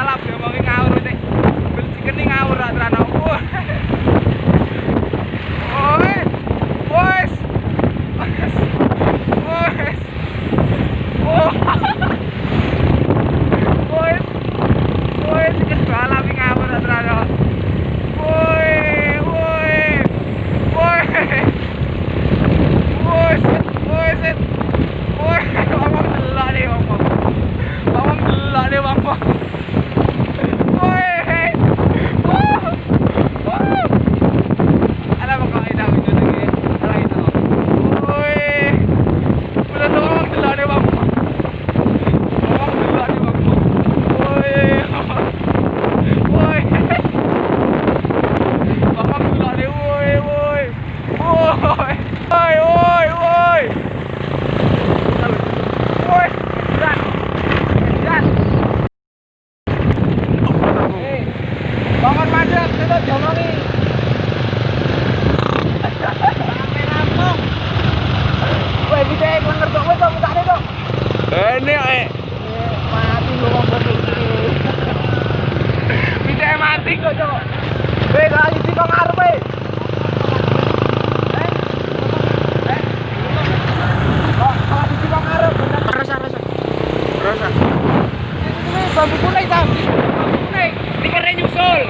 balap dia mau ngawur nih. Beli kene ngawur atrana. Oi. Wes. Wes. Wes. Oh. Wes. Wes kene balap ngawur atrana. Woi, woi. Woi. Woi, woi. Woi, ngomong delok nih ngomong. Ngomong delok nih ngomong. Bangun macet, kita jomongi. Rampung. Woi, bisa bener dong, woi dong, tak ada dong. Ini mati lu wong bener iki. Bisa mati kok, Cok. Woi, lagi di kong arep e. Kok lagi di kong arep. Rasa. Ini bambu kuning, Sam. Bambu kuning. Ini keren nyusul.